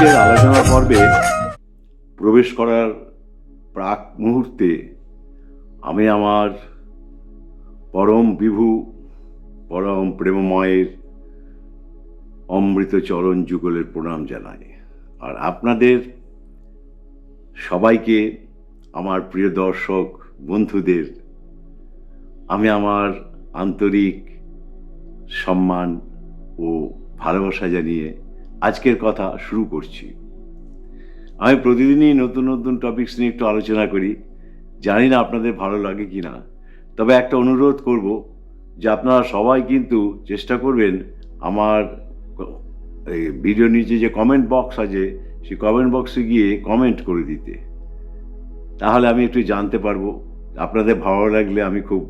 আজকের আলোচনা পর্বে প্রবেশ করার প্রাক মুহূর্তে আমি আমার পরম বিভু পরম প্রেমময়ের অমৃত চরণ যুগলের প্রণাম জানাই। আর আপনাদের সবাইকে, আমার প্রিয় দর্শক বন্ধুদের, আমি আমার আন্তরিক সম্মান ও ভালোবাসা জানিয়ে আজকের কথা শুরু করছি। আমি প্রতিদিনই নতুন নতুন টপিকস নিয়ে একটু আলোচনা করি, জানি না আপনাদের ভালো লাগে কি না। তবে একটা অনুরোধ করব যে আপনারা সবাই কিন্তু চেষ্টা করবেন আমার ভিডিও নিচে যে কমেন্ট বক্স আছে সেই কমেন্ট বক্সে গিয়ে কমেন্ট করে দিতে, তাহলে আমি একটু জানতে পারবো। আপনাদের ভালো লাগলে আমি খুব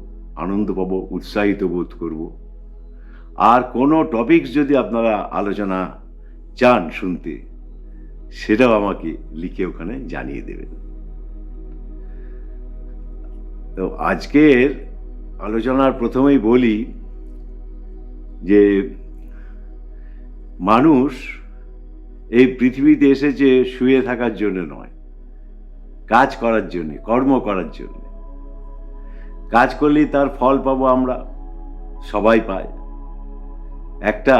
আনন্দ পাবো, উৎসাহিত বোধ করব। আর কোনো টপিকস যদি আপনারা আলোচনা চান শুনতে, সেটাও আমাকে লিখে ওখানে জানিয়ে দেবেন। তো আজকের আলোচনার প্রথমেই বলি যে মানুষ এই পৃথিবীতে এসেছে শুয়ে থাকার জন্য নয়, কাজ করার জন্য, কর্ম করার জন্য। কাজ করলেই তার ফল পাবো, আমরা সবাই পাই। একটা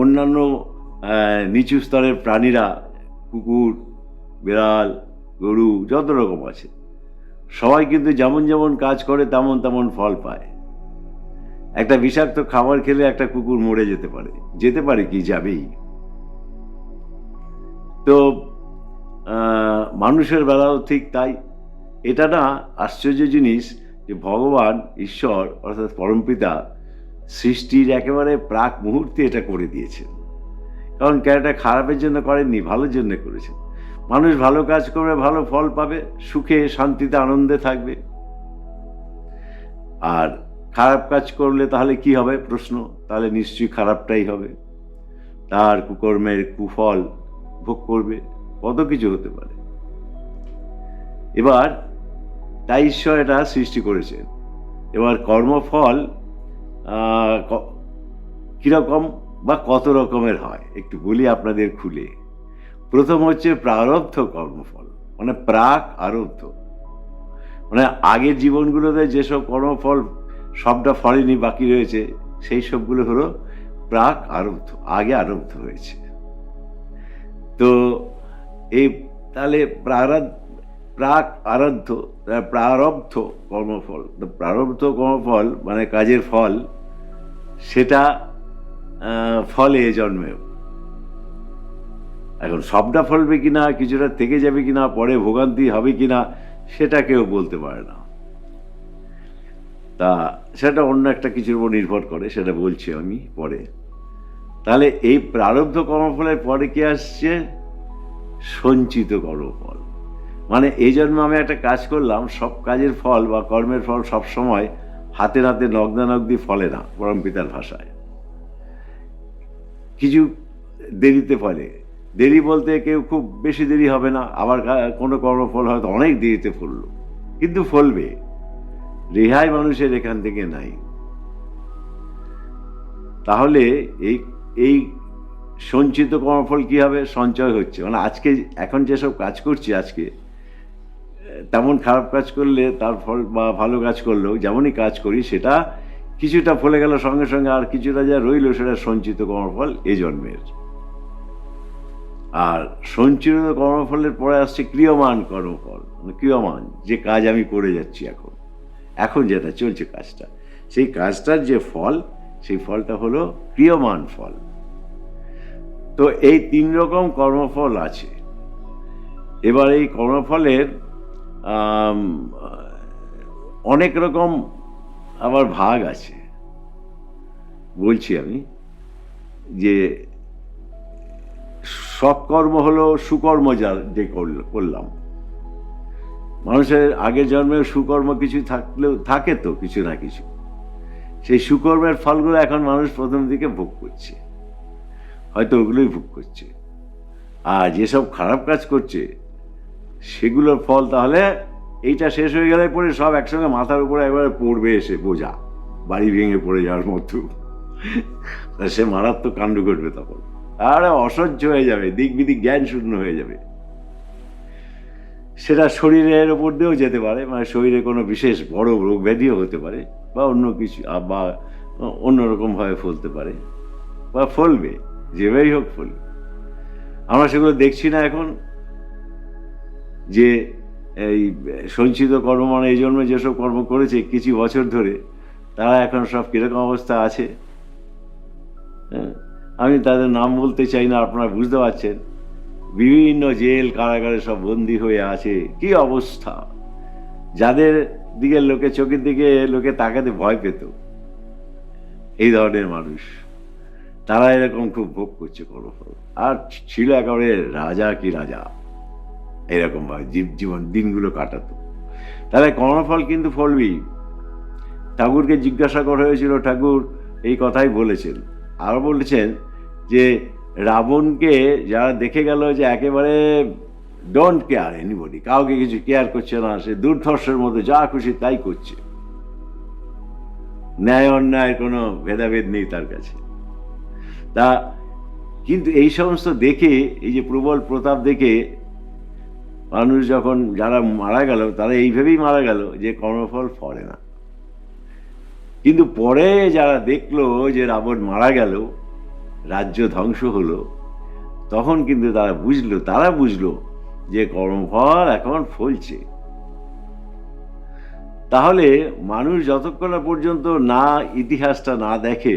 অন্যান্য নিচু স্তরের প্রাণীরা, কুকুর, বিড়াল, গরু, যত রকম আছে, সবাই কিন্তু যেমন যেমন কাজ করে তেমন তেমন ফল পায়। একটা বিষাক্ত খাবার খেলে একটা কুকুর মরে যেতে পারে কি, যাবেই। তো মানুষের বেলাও ঠিক তাই। এটা না আশ্চর্য জিনিস যে ভগবান ঈশ্বর অর্থাৎ পরমপিতা সৃষ্টির একেবারে প্রাক মুহূর্তে এটা করে দিয়েছেন। কারণ এটা খারাপের জন্য করেননি, ভালোর জন্য করেছেন। মানুষ ভালো কাজ করবে, ভালো ফল পাবে, সুখে শান্তিতে আনন্দে থাকবে। আর খারাপ কাজ করলে তাহলে কি হবে প্রশ্ন? তাহলে নিশ্চয়ই খারাপটাই হবে, তার কুকর্মের কুফল ভোগ করবে, কত কিছু হতে পারে। এবার তাই ঈশ্বর এটা সৃষ্টি করেছেন। এবার কর্মফল কিরকম বা কত রকমের হয় একটু বলি আপনাদের খুলে। প্রথম হচ্ছে প্রারব্ধ কর্মফল, মানে প্রাক আরব্ধ, মানে আগের জীবনগুলোতে যেসব কর্মফল সবটা ফলেনি, বাকি রয়েছে, সেই সবগুলো হলো প্রাক আরব্ধ, আগে আরব্ধ হয়েছে। তো এই তাহলে প্রাক প্রারব্ধ কর্মফল, প্রারব্ধ কর্মফল মানে কাজের ফল, সেটা ফলে জন্মেও। এখন সবটা ফলবে কিনা, কিছুটা থেকে যাবে কিনা, পরে ভোগান্তি হবে কিনা, সেটা কেউ বলতে পারে না। তা সেটা অন্য একটা কিছুর উপর নির্ভর করে, সেটা বলছি আমি পরে। তাহলে এই প্রারব্ধ কর্মফলের পরে কি আসছে? সঞ্চিত কর্মফল। মানে এই জন্য আমি একটা কাজ করলাম, সব কাজের ফল বা কর্মের ফল সবসময় হাতে নাতে নগ্নানগ্নি ফলে না, পরমপিতার ভাষায়। কিছু দেরিতে ফলে। দেরি বলতে কেউ খুব বেশি দেরি হবে না, আবার কোনো কর্মফল হয়তো অনেক দেরিতে ফলল, কিন্তু ফলবে। রেহাই মানুষের এখান থেকে নাই। তাহলে এই সঞ্চিত কর্মফল কি হবে? সঞ্চয় হচ্ছে, মানে আজকে এখন যেসব কাজ করছি, আজকে তেমন খারাপ কাজ করলে তার ফল, বা ভালো কাজ করলেও যেমনই কাজ করি সেটা কিছুটা ফলে গেল সঙ্গে সঙ্গে, আর কিছুটা যা রইল সেটা সঞ্চিত কর্মফল এ জন্মের। আর সঞ্চিত কর্মফলের পরে আসছে ক্রিয়মান কর্মফল, মানে ক্রিয়মান যে কাজ আমি করে যাচ্ছি এখন যেটা চলছে কাজটা, সেই কাজটার যে ফল, সেই ফলটা হলো ক্রিয়মান ফল। তো এই 3 রকম কর্মফল আছে। এবার এই কর্মফলের অনেক রকম আবার ভাগ আছে। বলছি আমি যে সৎকর্ম হলো সুকর্ম, যে করলাম। মানুষের আগের জন্মেও সুকর্ম কিছু থাকলেও থাকে তো কিছু না কিছু, সেই সুকর্মের ফলগুলো এখন মানুষ প্রথম দিকে ভোগ করছে, হয়তো ওগুলোই ভোগ করছে। আর যেসব খারাপ কাজ করছে সেগুলোর ফল তাহলে এইটা শেষ হয়ে গেলে পরে সব একসঙ্গে মাথার উপরে একবারে পড়বে, এসে বোঝা বাড়ি ভেঙে পড়ে যাওয়ার মতো। সে মারাত্মক কাণ্ড ঘটবে তখন, আর অসহ্য হয়ে যাবে, দিক বিদিক জ্ঞান শূন্য হয়ে যাবে। সেটা শরীরের ওপর দিয়েও যেতে পারে, মানে শরীরে কোনো বিশেষ বড় রোগ ব্যাধিও হতে পারে, বা অন্য কিছু, বা অন্যরকমভাবে ফলতে পারে, বা ফলবে, যেভাবেই হোক ফলবে। আমরা সেগুলো দেখছি না এখন, যে এই সঞ্চিত কর্ম, মানে এই জন্মে যেসব কর্ম করেছে কিছু বছর ধরে, তারা এখন সব কিরকম অবস্থা আছে। হ্যাঁ, আমি তাদের নাম বলতে চাই না, আপনারা বুঝতে পারছেন। বিভিন্ন জেল কারাগারে সব বন্দী হয়ে আছে, কি অবস্থা, যাদের দিকে লোকে, চোখের দিকে লোকে তাকাতে ভয় পেত, এই ধরনের মানুষ, তারা এরকম খুব ভোগ করছে কর্মফল। আর ছিল একেবারে রাজা কি রাজা, এরকম ভাবে জীবন দিনগুলো কাটাতো। তাহলে কর্মফল কিন্তু ফলবেই। ঠাকুরকে জিজ্ঞাসা করা হয়েছিল, ঠাকুর এই কথাই বলেছেন। আরো বলেছেন যে রাবণকে যারা দেখে গেল যে একেবারে ডোন্ট কেয়ার এনিবডি, কাউকে কিছু কেয়ার করছে না, সে দুর্ধর্ষের মধ্যে যা খুশি তাই করছে, ন্যায় অন্যায়ের কোনো ভেদাভেদ নেই তার কাছে। তা কিন্তু এই সমস্ত দেখে, এই যে প্রবল প্রতাপ দেখে মানুষ যখন, যারা মারা গেল, তারা এইভাবেই মারা গেল যে কর্মফল ফলে না। কিন্তু পরে যারা দেখলো যে রাবণ মারা গেল, রাজ্য ধ্বংস হলো, তখন কিন্তু তারা বুঝলো যে কর্মফল এখন ফলছে। তাহলে মানুষ যতক্ষণ পর্যন্ত না ইতিহাসটা না দেখে,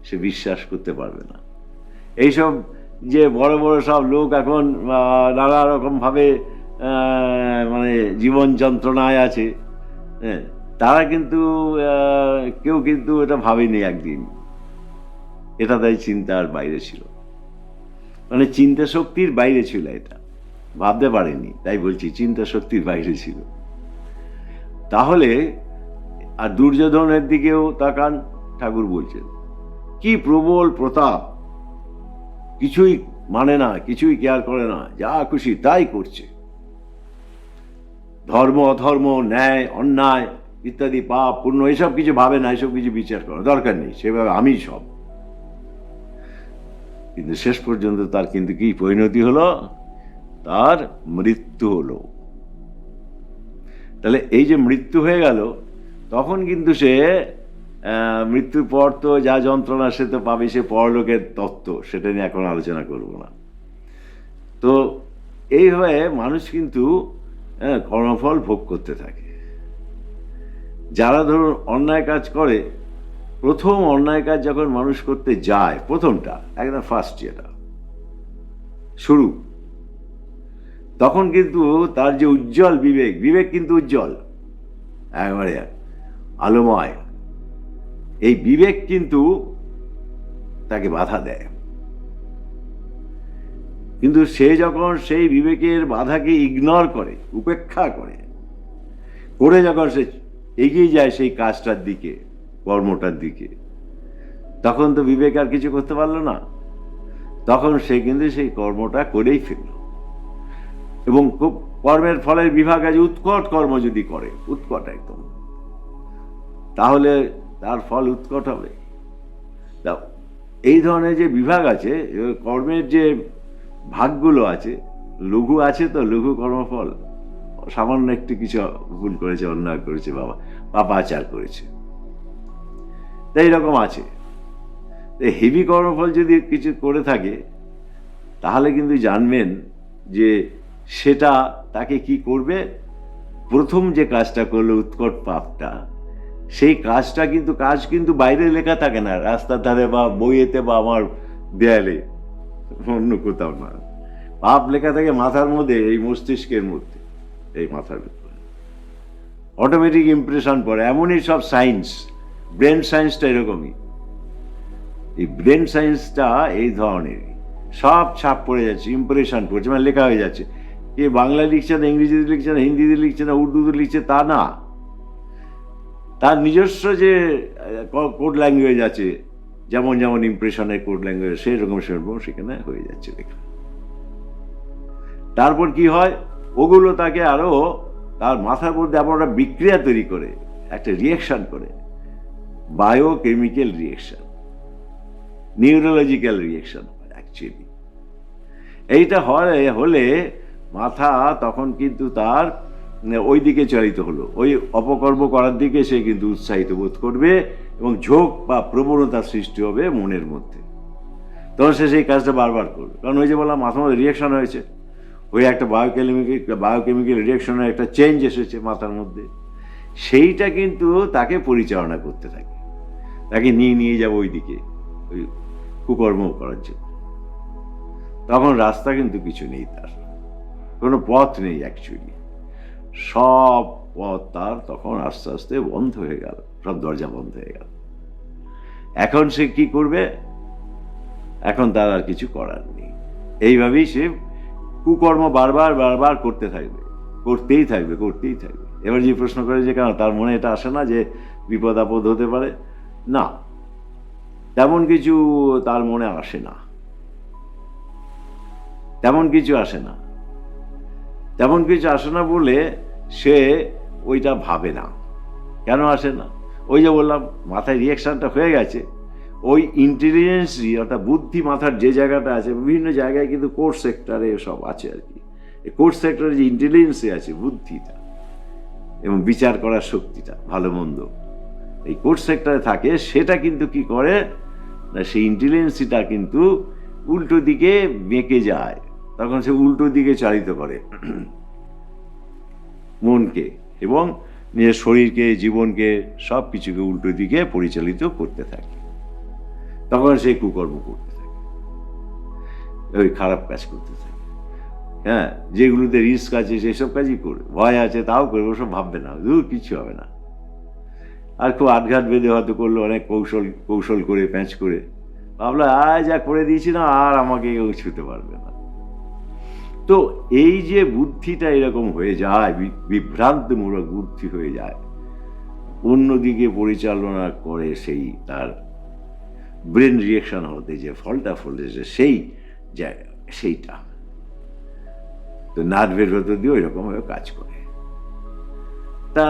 সে বিশ্বাস করতে পারবে না। এইসব যে বড় বড় সব লোক এখন নানা রকম ভাবে মানে জীবন যন্ত্রণায় আছে, হ্যাঁ, তারা কিন্তু কেউ কিন্তু এটা ভাবেনি একদিন, এটা তাই চিন্তার বাইরে ছিল, মানে চিন্তা শক্তির বাইরে ছিল, এটা ভাবতে পারেনি। তাই বলছি চিন্তা শক্তির বাইরে ছিল। তাহলে আর দুর্যোধনের দিকেও তাকান, ঠাকুর বলছেন কি প্রবল প্রতাপ, কিছুই মানে না, কিছুই কেয়ার করে না, যা খুশি তাই করছে। ধর্ম অধর্ম, ন্যায় অন্যায় ইত্যাদি, পাপ পুণ্য, এসব কিছু ভাবে না, এসব কিছু বিচার করার দরকার নেই, সেভাবে আমি সব। কিন্তু শেষ পর্যন্ত তার কিন্তু কি পরিণতি হলো, তার মৃত্যু হলো। তাহলে এই যে মৃত্যু হয়ে গেল, তখন কিন্তু সে মৃত্যুর পর তো যা যন্ত্রণা সে তো পাবে, সে পরলোকের তত্ত্ব, সেটা নিয়ে এখন আলোচনা করব না। তো এইভাবে মানুষ কিন্তু কর্মফল ভোগ করতে থাকে। যারা ধরুন অন্যায় কাজ করে, প্রথম অন্যায় কাজ যখন মানুষ করতে যায়, প্রথমটা একদম ফার্স্ট যেটা শুরু, তখন কিন্তু তার যে উজ্জ্বল বিবেক কিন্তু উজ্জ্বল, একেবারে আলোময়, এই বিবেক কিন্তু তাকে বাধা দেয়। কিন্তু সে যখন সেই বিবেকের বাধাকে ইগনোর করে, উপেক্ষা করে যখন সে এগিয়ে যায় সেই কাজটার দিকে, কর্মটার দিকে, তখন তো বিবেক আর কিছু করতে পারলো না, তখন সে কিন্তু সেই কর্মটা করেই ফেলল। এবং খুব কর্মের ফলের বিভাগ আছে, উৎকট কর্ম যদি করে, উৎকট একদম, তাহলে তার ফল উৎকট হবে। এই ধরনের যে বিভাগ আছে, কর্মের যে ভাগগুলো আছে, লঘু আছে তো, লঘু কর্মফল, সামান্য একটু কিছু ভুল করেছে, অন্যায় করেছে, পাপাচার করেছে, তাই এরকম আছে। হেভি কর্মফল যদি কিছু করে থাকে, তাহলে কিন্তু জানবেন যে সেটা তাকে কি করবে। প্রথম যে কাজটা করলো, উৎকট পাপটা, সেই কাজটা কিন্তু বাইরে লেখা থাকে না, রাস্তার ধারে বা বইয়েতে বা আমার দেয়ালে, অন্য কোথাও না। পাপ লেখা থাকে মাথার মধ্যে, এই মস্তিষ্কের মধ্যে, এই মাথার ভিতরে অটোমেটিক ইমপ্রেশন পড়ে। এমনই সব সায়েন্স, ব্রেন সায়েন্সটা এরকমই। এই ব্রেন সায়েন্সটা এই ধরনের, সব ছাপ পড়ে যাচ্ছে, ইমপ্রেশন পড়ছে, মানে লেখা হয়ে যাচ্ছে। কে বাংলা লিখছে না, ইংরেজিতে লিখছে না, হিন্দিতে লিখছে না, উর্দুতে লিখছে, তা না, তার নিজস্ব যে কোড ল্যাঙ্গুয়েজ আছে, যেমন যেমন ইমপ্রেশনের কোড ল্যাঙ্গুয়েজ, সেরকম সেখানে হয়ে যাচ্ছে লেখা। তারপর কি হয়, ওগুলো তাকে আরো তার মাথার মধ্যে এমন একটা বিক্রিয়া তৈরি করে, একটা রিয়েকশন করে, বায়োকেমিক্যাল রিয়েকশন। নিউরোলজিক্যাল রিয়েকশন হয় অ্যাকচুয়ালি। এইটা হলে মাথা তখন কিন্তু তার ওই দিকে চালিত হলো, ওই অপকর্ম করার দিকে সে কিন্তু উৎসাহিত বোধ করবে এবং ঝোঁক বা প্রবণতার সৃষ্টি হবে মনের মধ্যে। তখন সে সেই কাজটা বারবার করবে, কারণ ওই যে বললাম মাথার মধ্যে রিয়েকশন হয়েছে, ওই একটা বায়োকেমিক্যাল রিয়েকশনের একটা চেঞ্জ এসেছে মাথার মধ্যে, সেইটা কিন্তু তাকে পরিচালনা করতে থাকে, তাকে নিয়ে যাবো ওই দিকে, ওই কুকর্ম করার জন্য। তখন রাস্তা কিন্তু কিছু নেই, তার কোনো পথ নেই অ্যাকচুয়ালি, সব পথ তার তখন আস্তে আস্তে বন্ধ হয়ে গেল, সব দরজা বন্ধ হয়ে গেল। এখন সে কি করবে? এখন তার আর কিছু করার নেই। এইভাবেই সে কুকর্ম বারবার করতে থাকবে, করতেই থাকবে। এবার যে প্রশ্ন করে যে কেন তার মনে এটা আসে না যে বিপদ আপদ হতে পারে? না, তেমন কিছু তার মনে আসে না, তেমন কিছু আসে না বলে সে ওইটা ভাবে না। কেন আসে না? ওই যে বললাম মাথায় রিয়েকশনটা হয়ে গেছে, ওই ইন্টেলিজেন্সই অর্থাৎ বুদ্ধি মাথার যে জায়গাটা আছে, বিভিন্ন জায়গায় কিন্তু কোর সেক্টরে সব আছে আর কি। এই কোর সেক্টরে যে ইন্টেলিজেন্সই আছে, বুদ্ধিটা এবং বিচার করার শক্তিটা, ভালো মন্দ এই কোর সেক্টরে থাকে, সেটা কিন্তু কি করে না, সেই ইন্টেলিজেন্সিটা কিন্তু উল্টো দিকে বেঁকে যায়। তখন সে উল্টো দিকে চালিত করে মনকে এবং নিজের শরীরকে, জীবনকে, সব কিছুকে উল্টো দিকে পরিচালিত করতে থাকে। তখন সে কুকর্ম করতে থাকে, ওই খারাপ কাজ করতে থাকে। হ্যাঁ, যেগুলোতে রিস্ক আছে সেসব কাজই করবে, ভয় আছে তাও করবে, ওসব ভাববে না, কিছু হবে না। আর খুব আটঘাট বেঁধে হয়তো করলো, অনেক কৌশল করে, প্যাঁচ করে ভাবলো যা করে দিয়েছি না, আর আমাকে কেউ ছুতে পারবে না। তো এই যে বুদ্ধিটা এরকম হয়ে যায়, বিভ্রান্তমূলক বুদ্ধি হয়ে যায়, অন্যদিকে পরিচালনা করে সেই তার ব্রেন রিয়েকশন হতে যে ফলটা ফলেছে সেইটা তো নার্ভের ভেতর দিয়ে ওইরকম ভাবে কাজ করে। তা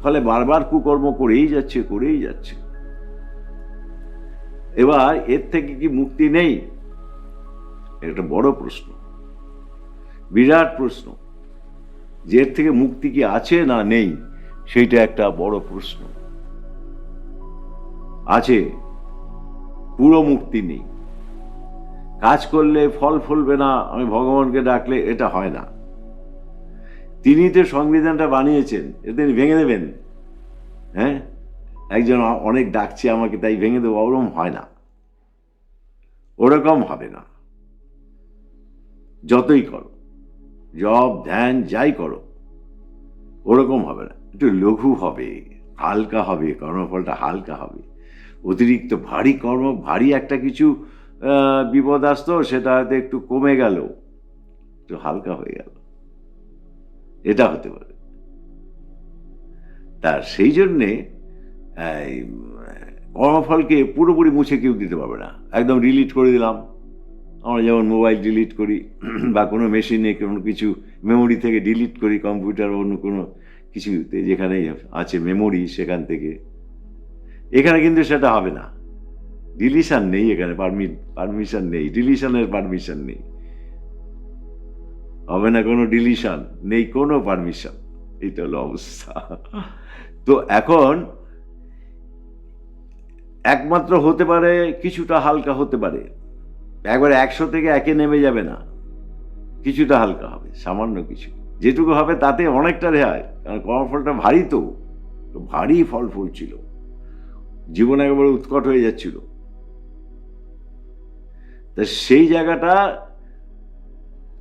ফলে বারবার কুকর্ম করেই যাচ্ছে। এবার এর থেকে কি মুক্তি নেই? একটা বড় প্রশ্ন, বিরাট প্রশ্ন, যে এর থেকে মুক্তি কি আছে না নেই, সেইটা একটা বড় প্রশ্ন। আছে, পুরো মুক্তি নেই। কাজ করলে ফল ফলবে না, আমি ভগবানকে ডাকলে, এটা হয় না। তিনি তো সংবিধানটা বানিয়েছেন, তিনি ভেঙে দেবেন? হ্যাঁ, একজন অনেক ডাকছে আমাকে তাই ভেঙে দেবো, ওরকম হয় না, ওরকম হবে না। যতই করো, জপ ধ্যান যাই করো, ওরকম হবে না। একটু লঘু হবে, হালকা হবে, কর্মফলটা হালকা হবে। অতিরিক্ত ভারী একটা কিছু বিপদ আসতো, সেটা হয়তো একটু কমে গেল, একটু হালকা হয়ে গেল, এটা হতে পারে। তার সেই জন্যে কর্মফলকে পুরোপুরি মুছে কেউ দিতে পারবে না, একদম ডিলিট করে দিলাম। আমরা যেমন মোবাইল ডিলিট করি বা কোনো মেশিনে কোনো কিছু মেমোরি থেকে ডিলিট করি, কম্পিউটার অন্য কোনো কিছুতে যেখানে আছে মেমোরি সেখান থেকে, এখানে কিন্তু সেটা হবে না। ডিলিশন নেই এখানে, পারমিশন নেই, ডিলিশনের পারমিশন নেই, হবে না কোনো ডিলিশন, নেই কোনো পারমিশন। এটা হলো অবস্থা। তো এখন একমাত্র হতে পারে কিছুটা হালকা হতে পারে, একবার 100 থেকে 1-এ নেমে যাবে না, কিছুটা হালকা হবে, সামান্য কিছু, যেটুকু হবে তাতে অনেকটা রেহাই। কারণ কর্মফলটা ভারী, তো ভারী ফল ছিল, জীবন একেবারে উৎকট হয়ে যাচ্ছিল। তা সেই জায়গাটা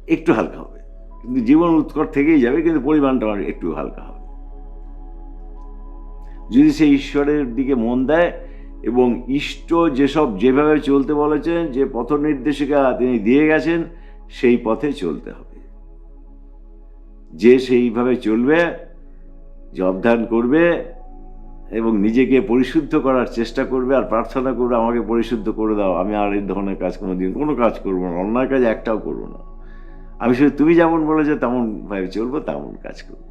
একটু হালকা হবে, কিন্তু জীবন উৎকট থেকেই যাবে, কিন্তু পরিমাণটা একটু হালকা হবে যদি সে ঈশ্বরের দিকে মন দেয় এবং ইষ্ট যেভাবে চলতে বলেছেন, যে পথ নির্দেশিকা তিনি দিয়ে গেছেন, সেই পথে চলতে হবে। যে সেইভাবে চলবে, জপ ধ্যান করবে এবং নিজেকে পরিশুদ্ধ করার চেষ্টা করবে আর প্রার্থনা করবে, আমাকে পরিশুদ্ধ করে দাও, আমি আর এই ধরনের কাজ কোনো কাজ করবো না, অন্যায় কাজ একটাও করবো না, আমি শুধু তুমি যেমন বলেছো তেমন ভাবে চলবো, তেমন কাজ করবো।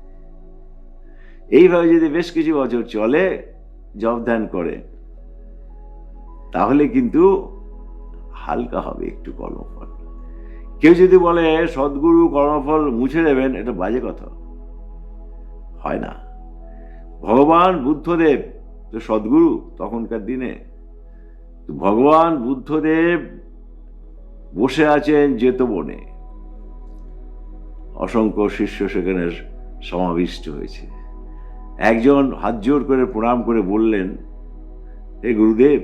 এইভাবে যদি বেশ কিছু বছর চলে, জপ ধ্যান করে, তাহলে কিন্তু হালকা হবে একটু কর্মফল। কেউ যদি বলে সদ্গুরু কর্মফল মুছে দেবেন, এটা বাজে কথা, হয় না। ভগবান বুদ্ধদেব তো সদ্গুরু তখনকার দিনে। তো ভগবান বুদ্ধদেব বসে আছেন জেতবনে, অসংখ্য শিষ্য সেখানে সমাবিষ্ট হয়েছে। একজন হাত জোর করে প্রণাম করে বললেন, হে গুরুদেব,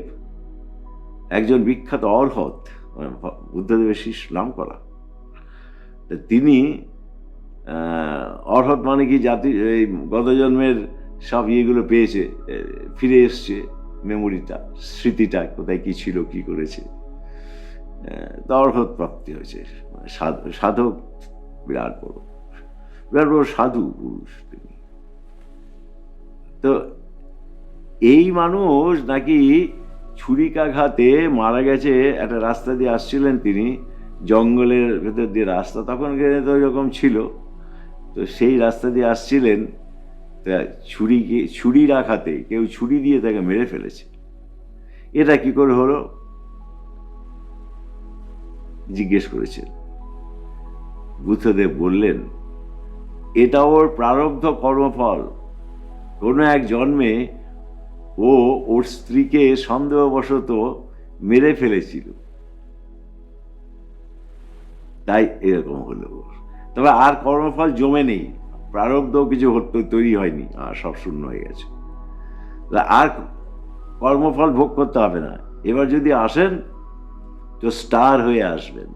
একজন বিখ্যাত অর্হত, বুদ্ধদেবের শিষ্য নাম করা, তিনি অর্হত মানে কি, জাতি এই গত জন্মের সব ইয়েগুলো পেয়েছে, ফিরে এসছে মেমোরিটা, স্মৃতিটা, কোথায় কি ছিল, কি করেছে, তা অর্হত প্রাপ্তি হয়েছে। সাধক, বিরাট বড় সাধু পুরুষ তিনি। তো এই মানুষ নাকি ছুরিকাঘাতে মারা গেছে। একটা রাস্তা দিয়ে আসছিলেন তিনি, জঙ্গলের ভেতর দিয়ে রাস্তা, তখন তো এরকম ছিল। তো সেই রাস্তা দিয়ে আসছিলেন, ছুরির আঘাতে কেউ ছুরি দিয়ে তাকে মেরে ফেলেছে। এটা কি করে হলো জিজ্ঞেস করেছেন। বুদ্ধদেব বললেন, এটা ওর প্রারব্ধ কর্মফল। কোনো এক জন্মে ও ওর স্ত্রীকে সন্দেহবশত মেরে ফেলেছিল, তাই এরকম হলো ওর। তবে আর কর্মফল জমে নেই, প্রারব্ধ কিছু তৈরি হয়নি, আর সব শূন্য হয়ে গেছে। আর কর্মফল ভোগ করতে হবে না। এবার যদি আসেন তো স্টার হয়ে আসবেন,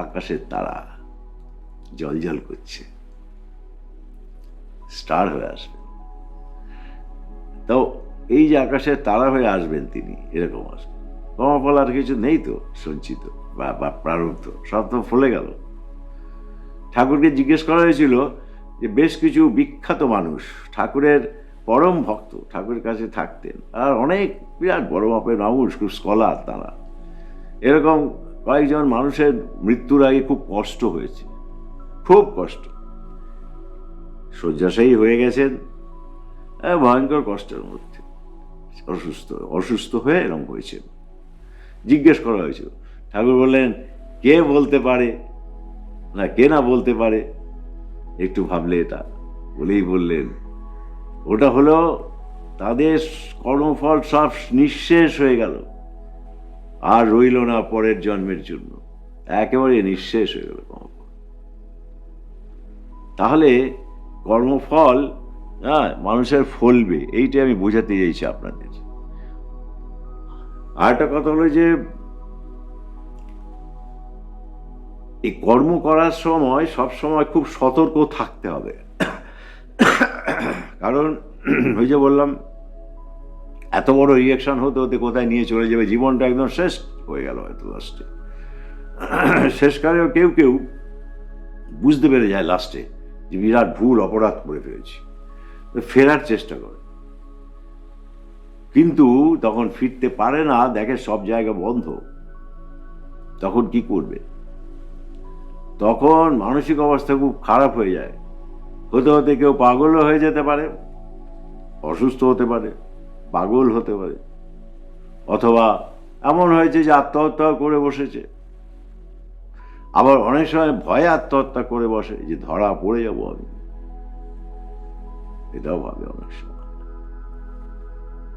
আকাশের তারা জ্বলজ্বল করছে, স্টার হয়ে আসবেন। তো এই যে আকাশের তারা হয়ে আসবেন তিনি, এরকম আসবেন। কর্মফল আর কিছু নেই তো সঞ্চিত বা প্রারব্ধ, সব তো ফলে গেল। ঠাকুরকে জিজ্ঞেস করা হয়েছিল যে বেশ কিছু বিখ্যাত মানুষ, ঠাকুরের পরম ভক্ত, ঠাকুরের কাছে থাকতেন, আর অনেক বিরাট বড় মাপের মানুষ, খুব স্কলার তারা, এরকম কয়েকজন মানুষের মৃত্যুর আগে খুব কষ্ট হয়েছে, খুব কষ্ট, শয্যাশায়ী হয়ে গেছেন, ভয়ঙ্কর কষ্টের মধ্যে অসুস্থ হয়ে এরকম হয়েছে। জিজ্ঞেস করা হয়েছিল, ঠাকুর বললেন, কে বলতে পারে না, কে না বলতে পারে? একটু ভাবলে এটা বলেই বললেন, ওটা হলো তাদের কর্মফল সব নিঃশেষ হয়ে গেল, আর রইল না পরের জন্মের জন্য, একেবারে নিঃশেষ হয়ে গেল কর্মফল। তাহলে কর্মফল মানুষের ফলবে, এইটা আমি বোঝাতে চাইছি আপনাদের। আর একটা কথা হলো যে এই কর্ম করার সময় সব সময় খুব সতর্ক থাকতে হবে। কারণ ওই যে বললাম, এত বড় রিয়াকশন হতে হতে কোথায় নিয়ে চলে যাবে, জীবনটা একদম শেষ হয়ে গেল হয়তো লাস্টে। শেষকালেও কেউ কেউ বুঝতে পেরে যায় লাস্টে যে বিরাট ভুল অপরাধ করে ফেলেছি, ফেরার চেষ্টা করে, কিন্তু তখন ফিরতে পারে না, দেখে সব জায়গা বন্ধ। তখন কি করবে? তখন মানসিক অবস্থা খুব খারাপ হয়ে যায়। হতে হতে কেউ পাগলও হয়ে যেতে পারে, অসুস্থ হতে পারে, পাগল হতে পারে, অথবা এমন হয়েছে যে আত্মহত্যা করে বসেছে। আবার অনেক সময় ভয়ে আত্মহত্যা করে বসে যে ধরা পড়ে যাবো আমি, এটাও ভাবে অনেক সময়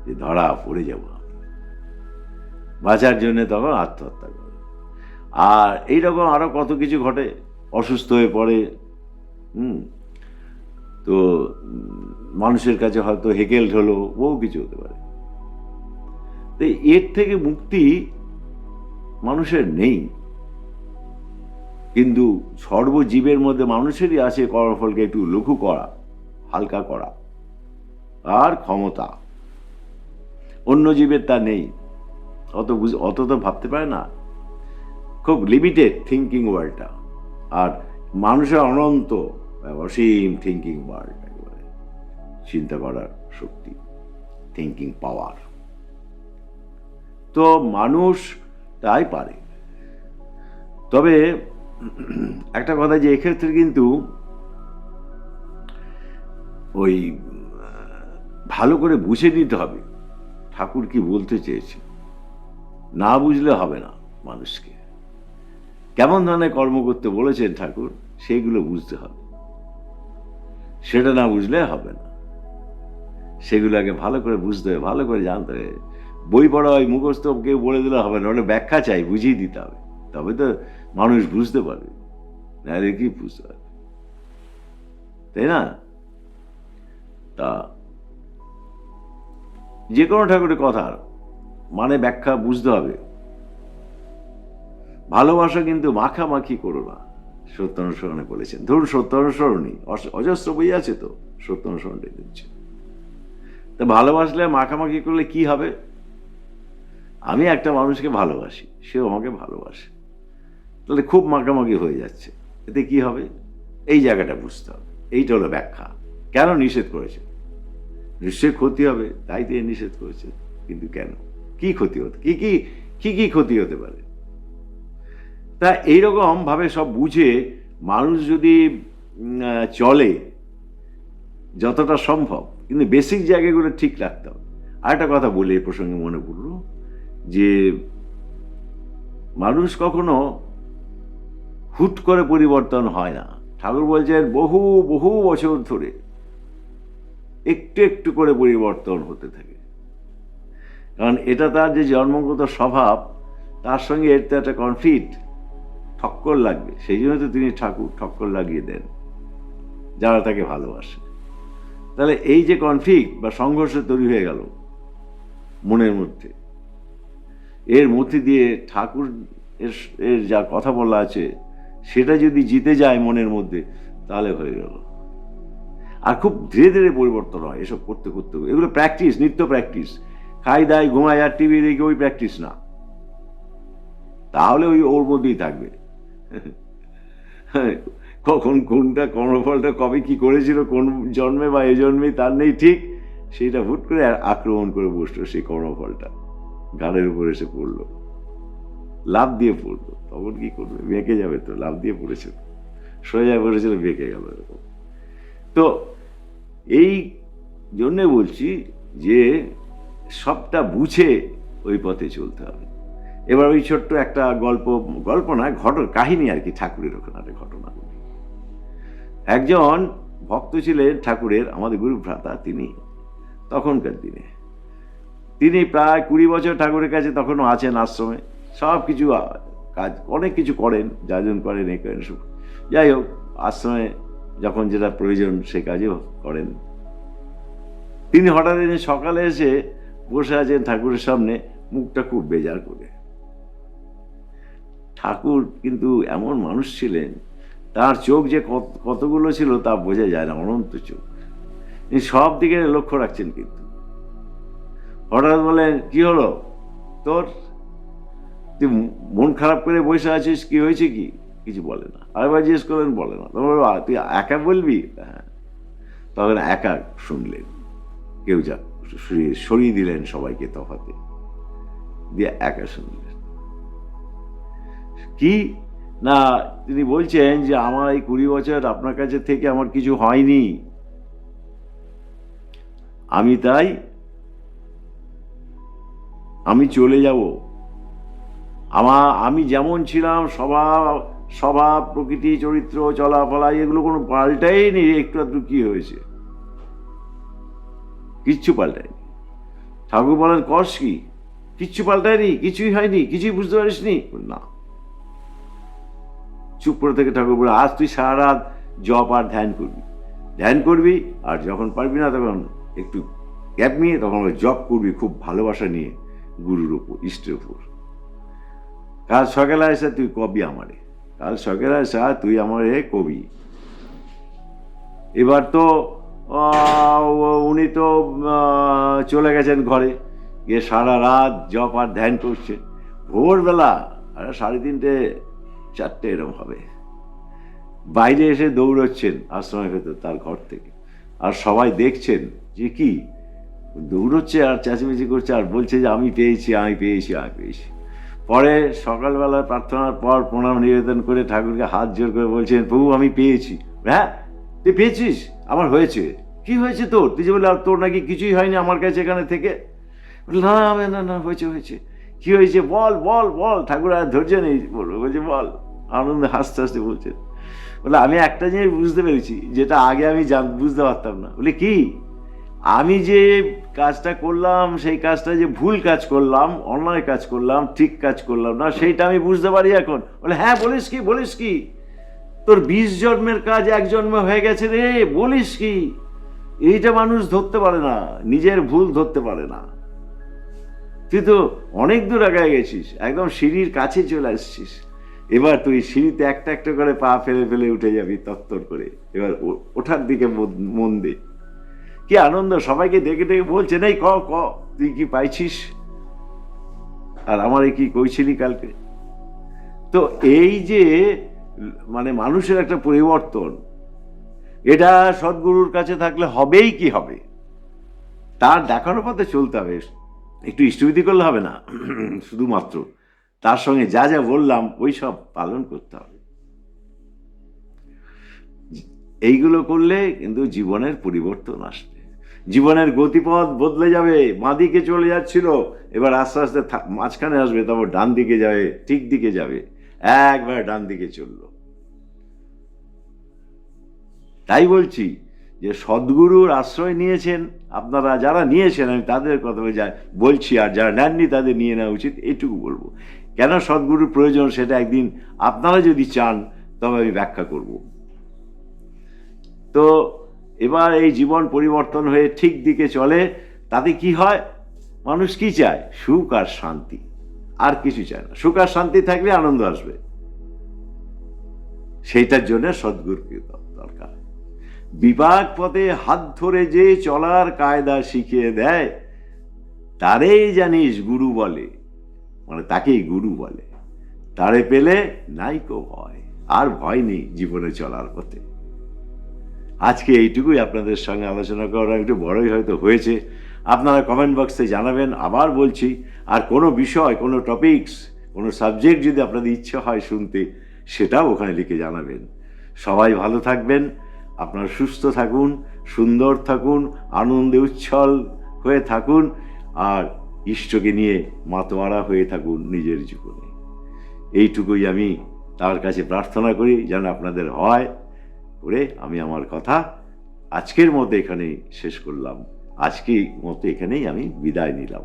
যে ধরা পড়ে যাবো আমি, বাঁচার জন্য তখন আত্মহত্যা করে। আর এইরকম আরো কত কিছু ঘটে, অসুস্থ হয়ে পড়ে, তো মানুষের কাছে হয়তো হেকেল হলো, বহু কিছু হতে পারে। তো এর থেকে মুক্তি মানুষের নেই, কিন্তু সর্বজীবের মধ্যে মানুষেরই আছে কর্মফলকে একটু লঘু করা, হালকা করা আর ক্ষমতা। অন্য জীবের তা নেই, অত তো ভাবতে পারে না, খুব লিমিটেড থিঙ্কিং ওয়ার্ল্ডটা। আর মানুষের অনন্ত অসীম থিঙ্কিং ওয়ার্ল্ড, একেবারে চিন্তা করার শক্তি, থিঙ্কিং পাওয়ার। তো মানুষ তাই পারে। তবে একটা কথা, যে এক্ষেত্রে কিন্তু ওই ভালো করে বুঝে নিতে হবে ঠাকুর কি বলতে চেয়েছে। না বুঝলে হবে না। মানুষকে কেমন ধরনের কর্ম করতে বলেছেন ঠাকুর সেইগুলো বুঝতে হবে, সেটা না বুঝলে হবে না। সেগুলো আগে ভালো করে বুঝতে হবে, ভালো করে জানতে হবে। বই পড়া হয় মুখস্থ কেউ বলে দিলে হবে না, ওটা ব্যাখ্যা চাই, বুঝিয়ে দিতে হবে, তবে তো মানুষ বুঝতে পারবে, নাহলে কি বুঝতে পারবে, তাই না? তা যে কোনো ঠাকুরের কথার মানে ব্যাখ্যা বুঝতে হবে। ভালোবাসা কিন্তু মাখামাখি করো না, সত্যানুসরণে বলেছেন। ধরুন সত্যানুসরণই অজস্র বই আছে, তো সত্যানুসরণটাই দিচ্ছে। তা ভালোবাসলে মাখামাখি করলে কি হবে? আমি একটা মানুষকে ভালোবাসি, সেও আমাকে ভালোবাসে, তাহলে খুব মাখামাখি হয়ে যাচ্ছে, এতে কি হবে? এই জায়গাটা বুঝতে হবে। এইটা হলো ব্যাখ্যা। কেন নিষেধ করেছে? নিশ্চয়ই ক্ষতি হবে, তাই দিয়ে নিষেধ করেছে। কিন্তু কেন, কি ক্ষতি হতে, কি কি কি কি ক্ষতি হতে পারে? তা এইরকম ভাবে সব বুঝে মানুষ যদি চলে যতটা সম্ভব, কিন্তু বেসিক জায়গাগুলো ঠিক রাখতে হবে। আর একটা কথা বলে এই প্রসঙ্গে মনে পড়ল যে মানুষ কখনো হুট করে পরিবর্তন হয় না। ঠাকুর বলছেন বহু বহু বছর ধরে একটু একটু করে পরিবর্তন হতে থাকে, কারণ এটা তার যে জন্মগত স্বভাব, তার সঙ্গে এর তো একটা কনফ্লিক্ট, ঠক্কর লাগবে। সেই জন্য তো তিনি ঠাকুর ঠক্কর লাগিয়ে দেন যারা তাকে ভালোবাসে। তাহলে এই যে কনফ্লিক্ট বা সংঘর্ষ তৈরি হয়ে গেল মনের মধ্যে, এর মধ্যে দিয়ে ঠাকুর এর যা কথা বলা আছে সেটা যদি জিতে যায় মনের মধ্যে, তাহলে হয়ে গেল। আর খুব ধীরে ধীরে পরিবর্তন হয় এসব করতে করতে। এগুলো প্র্যাকটিস, নিত্য প্র্যাকটিস। খাই দায় ঘুমায় আর টিভি দেখে ওই প্র্যাকটিস না, তাহলে ওই ওর মধ্যেই থাকবে। কখন কোনটা কর্মফলটা কবে কি করেছিল কোন জন্মে বা এ জন্মে তার নেই ঠিক, সেইটা হুট করে আক্রমণ করে বসলো, সেই কর্মফলটা গানের উপর এসে পড়লো, লাভ দিয়ে পড়লো। তখন কি করবে? বেঁকে যাবে তো, লাভ দিয়ে পড়েছিল, সোজা পড়েছিল, বেঁকে গেল এরকম। তো এই জন্যে বলছি যে সবটা বুঝে ওই পথে চলতে হবে। এবার ওই ছোট্ট একটা গল্প না, কাহিনী আর কি, ঠাকুরের ওখানে একটা ঘটনা। একজন ভক্ত ছিলেন ঠাকুরের, আমাদের গুরু ভ্রাতা তিনি। তখনকার দিনে তিনি প্রায় 20 বছর ঠাকুরের কাছে তখনও আছেন আশ্রমে, সব কিছু কাজ অনেক কিছু করেন, যাজন করেন, এ করেন সব। যাই হোক, আশ্রমে যখন যেটা প্রয়োজন সে কাজও করেন। তিনি হঠাৎ দিন সকালে এসে বসে আছেন ঠাকুরের সামনে, মুখটা খুব বেজার করে। ঠাকুর কিন্তু এমন মানুষ ছিলেন, তার চোখ যে কতগুলো ছিল তা বোঝা যায় না, অনন্ত চোখ, সব দিকে লক্ষ্য রাখছেন। কিন্তু হঠাৎ বলেন, কি হলো তোর, তুই মন খারাপ করে বসে আছিস, কি হয়েছে? কি কিছু বলে না। আরেকবার জিজ্ঞেস করলেন, বলে না। তুই একা বলবি? হ্যাঁ। তখন একা শুনলেন, কেউ যা সরিয়ে দিলেন সবাইকে তফাতে দিয়ে, একা শুনলেন। কি না, তিনি বলছেন যে আমার এই 20 বছর আপনার কাছে থেকে আমার কিছু হয়নি, আমি চলে যাব। আমি যেমন ছিলাম, স্বভাব প্রকৃতি চরিত্র চলাফলা এগুলো কোনো পাল্টাইনি। একটু আধটু কি হয়েছে? কিচ্ছু পাল্টায়নি। ঠাকুর বলেন, কস কি? কিচ্ছু পাল্টায়নি, কিছুই হয়নি, কিছুই বুঝতে পারিস নি? না। চুপ করে থেকে ঠাকুর বলে, আজ তুই সারা রাত জপ আর ধ্যান করবি, আর যখন পারবি না তখন একটু গ্যাপ নিয়ে তখন জপ করবি খুব ভালোবাসা নিয়ে গুরুর উপর, ইষ্টের উপর। কাল সকালে আসা তুই কবি আমারে, কাল সকালে আসা তুই আমারে কবি। এবার তো উনি তো চলে গেছেন ঘরে, গিয়ে সারা রাত জপ আর ধ্যান করছে। ভোরবেলা 3:30 4টে এরকম হবে, বাইরে এসে দৌড়চ্ছেন আশ্রমের ভেতর তার ঘর থেকে, আর সবাই দেখছেন যে কি দৌড়চ্ছে আর চেঁচামেচি করছে আর বলছে যে আমি পেয়েছি। পরে সকালবেলা প্রার্থনার পর প্রণাম নিবেদন করে ঠাকুরকে হাত জোর করে বলছেন, প্রভু আমি পেয়েছি। হ্যাঁ, তুই পেয়েছিস? আমার হয়েছে। কি হয়েছে তোর? তুই যে বললি তোর নাকি কিছুই হয়নি আমার কাছে এখানে থেকে। না না, হয়েছে। কি হয়েছে বল বল বল, ঠাকুর আর ধৈর্য নেই বলবো, বলছে বল। আনন্দে হাসতে হাসতে বলছেন, বলে আমি একটা জিনিস বুঝতে পেরেছি যেটা আগে আমি বুঝতে পারতাম না। বলে কি? আমি যে কাজটা করলাম সেই কাজটা যে ভুল কাজ করলাম, অন্যায় কাজ করলাম, ঠিক কাজ করলাম না, সেইটা আমি বুঝতে পারি এখন। বলে হ্যাঁ, বলিস কি বলিস কি, তোর 20 জন্মের কাজ 1 জন্মে হয়ে গেছে রে, বলিস কি? এইটা মানুষ ধরতে পারে না, নিজের ভুল ধরতে পারে না। তুই তো অনেক দূর আগায় গেছিস, একদম সিঁড়ির কাছে চলে আসছিস, এবার তুই সিঁড়িতে একটা একটা করে পা ফেলে ফেলে উঠে যাবি তত্তর করে, এবার ওঠার দিকে মন দে। কি আনন্দ, সবাইকে ডেকে ডেকে বলছে, নেই ক ক তুই কি পাইছিস, আর আমারে কি কইছিলি কালকে। তো এই যে মানে মানুষের একটা পরিবর্তন, এটা সদ্গুরুর কাছে থাকলে হবেই কি হবে, তার দেখানো পথে চলতে হবে। একটু ইষ্টবিধি করলে হবে না, শুধুমাত্র তার সঙ্গে যা যা বললাম ওই সব পালন করতে হবে। এইগুলো করলে কিন্তু জীবনের পরিবর্তন আসবে, জীবনের গতিপথ বদলে যাবে। বাঁদিকে চলে যাচ্ছিল, এবার আস্তে আস্তে মাঝখানে আসবে, তারপর ডান দিকে যাবে, ঠিক দিকে যাবে, একবার ডান দিকে চলল। তাই বলছি যে সদ্গুরুর আশ্রয় নিয়েছেন আপনারা, যারা নিয়েছেন আমি তাদের কথা বলছি, আর যারা নেননি তাদের নিয়ে নেওয়া উচিত, এইটুকু বলবো। কেন সদ্গুরুর প্রয়োজন সেটা একদিন আপনারা যদি চান তবে আমি ব্যাখ্যা করব। তো এবার এই জীবন পরিবর্তন হয়ে ঠিক দিকে চলে, তাতে কি হয়? মানুষ কি চায়? সুখ আর শান্তি, আর কিছু চায় না। সুখ আর শান্তি থাকলে আনন্দ আসবে, সেইটার জন্য সদ্গুরুকে দরকার। বিপাক পথে হাত ধরে যে চলার কায়দা শিখিয়ে দেয়, তারেই জানিস গুরু বলে, মানে তাকেই গুরু বলে। তারে পেলে নাইকো ভয়, আর ভয় নেই জীবনে চলার পথে। আজকে এইটুকুই আপনাদের সঙ্গে আলোচনা করা, একটু বড়ই হয়তো হয়েছে। আপনারা কমেন্ট বক্সে জানাবেন, আবার বলছি। আর কোনো বিষয়, কোনো টপিকস, কোনো সাবজেক্ট যদি আপনাদের ইচ্ছে হয় শুনতে, সেটাও ওখানে লিখে জানাবেন। সবাই ভালো থাকবেন, আপনারা সুস্থ থাকুন, সুন্দর থাকুন, আনন্দে উচ্ছল হয়ে থাকুন, আর ইষ্টকে নিয়ে মাতোয়ারা হয়ে থাকুন নিজের জীবনে। এইটুকুই আমি তার কাছে প্রার্থনা করি যেন আপনাদের হয়। করে আমি আমার কথা আজকের মতো এখানেই শেষ করলাম, আজকের মতো এখানেই আমি বিদায় নিলাম।